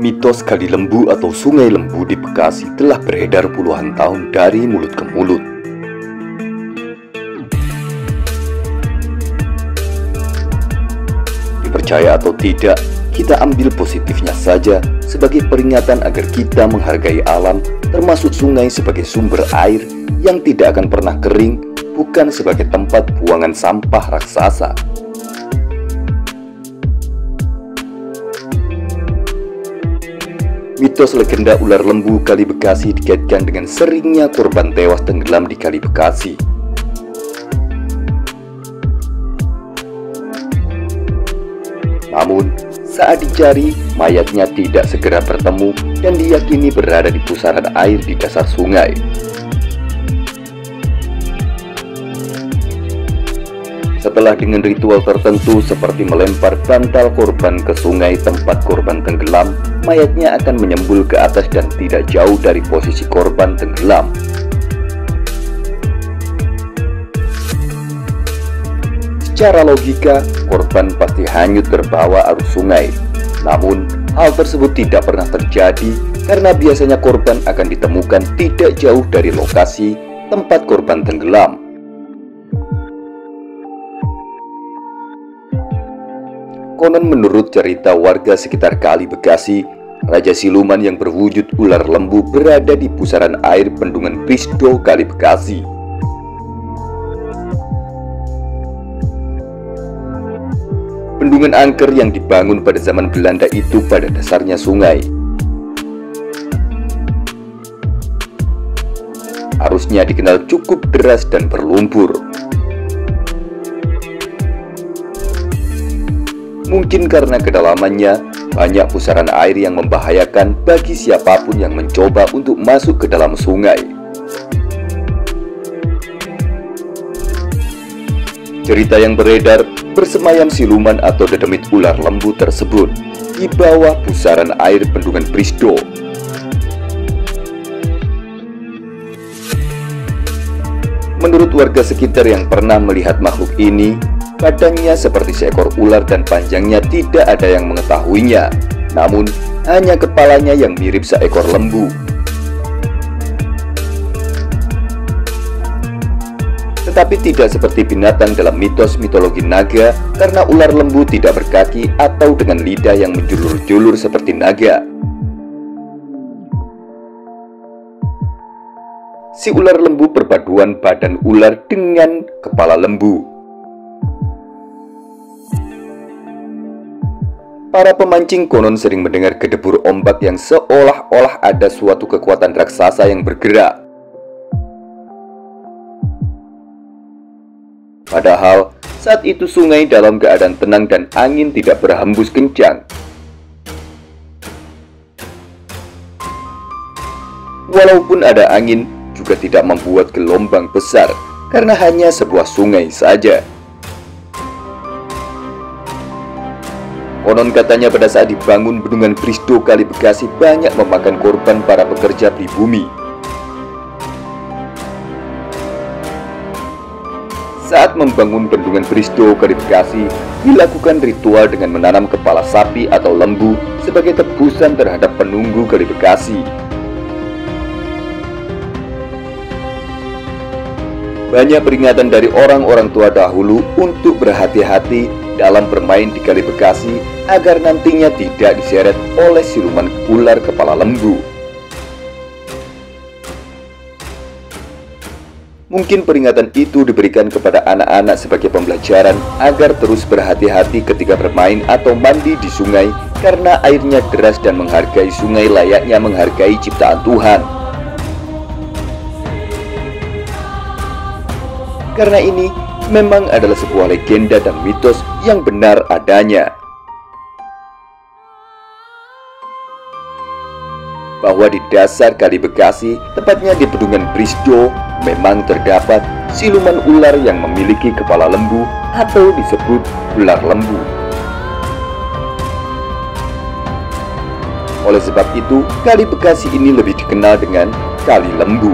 Mitos Kali Lembu atau Sungai Lembu di Bekasi telah beredar puluhan tahun dari mulut ke mulut. Dipercaya atau tidak, kita ambil positifnya saja sebagai peringatan agar kita menghargai alam, termasuk sungai sebagai sumber air yang tidak akan pernah kering, bukan sebagai tempat buangan sampah raksasa. Mitos legenda ular lembu Kali Bekasi dikaitkan dengan seringnya korban tewas tenggelam di Kali Bekasi. Namun, saat dicari, mayatnya tidak segera bertemu dan diyakini berada di pusaran air di dasar sungai. Setelah dengan ritual tertentu seperti melempar bantal korban ke sungai tempat korban tenggelam, mayatnya akan menyembul ke atas dan tidak jauh dari posisi korban tenggelam. Secara logika, korban pasti hanyut terbawa arus sungai. Namun, hal tersebut tidak pernah terjadi karena biasanya korban akan ditemukan tidak jauh dari lokasi tempat korban tenggelam. Konon menurut cerita warga sekitar Kali Bekasi, Raja Siluman yang berwujud ular lembu berada di pusaran air bendungan Prisdo Kali Bekasi. Bendungan angker yang dibangun pada zaman Belanda itu pada dasarnya sungai. Arusnya dikenal cukup deras dan berlumpur. Mungkin karena kedalamannya, banyak pusaran air yang membahayakan bagi siapapun yang mencoba untuk masuk ke dalam sungai. Cerita yang beredar, bersemayam siluman atau dedemit ular lembu tersebut di bawah pusaran air bendungan Prisdo. Menurut warga sekitar yang pernah melihat makhluk ini, badannya seperti seekor ular dan panjangnya tidak ada yang mengetahuinya, namun hanya kepalanya yang mirip seekor lembu. Tetapi tidak seperti binatang dalam mitos mitologi naga, karena ular lembu tidak berkaki atau dengan lidah yang menjulur-julur seperti naga. Si ular lembu perpaduan badan ular dengan kepala lembu. Para pemancing konon sering mendengar gedebur ombak yang seolah-olah ada suatu kekuatan raksasa yang bergerak. Padahal, saat itu sungai dalam keadaan tenang dan angin tidak berhembus kencang. Walaupun ada angin, juga tidak membuat gelombang besar, karena hanya sebuah sungai saja. Konon katanya pada saat dibangun bendungan Prisdo Kali Bekasi banyak memakan korban para pekerja pribumi. Saat membangun bendungan Prisdo Kali Bekasi, dilakukan ritual dengan menanam kepala sapi atau lembu sebagai tebusan terhadap penunggu Kali Bekasi. Banyak peringatan dari orang-orang tua dahulu untuk berhati-hati dalam bermain di Kali Bekasi agar nantinya tidak diseret oleh siluman ular kepala lembu. Mungkin peringatan itu diberikan kepada anak-anak sebagai pembelajaran agar terus berhati-hati ketika bermain atau mandi di sungai, karena airnya deras dan menghargai sungai layaknya menghargai ciptaan Tuhan. Karena ini memang adalah sebuah legenda dan mitos yang benar adanya, bahwa di dasar Kali Bekasi, tepatnya di bendungan Prisdo, memang terdapat siluman ular yang memiliki kepala lembu atau disebut ular lembu. Oleh sebab itu, Kali Bekasi ini lebih dikenal dengan Kali Lembu.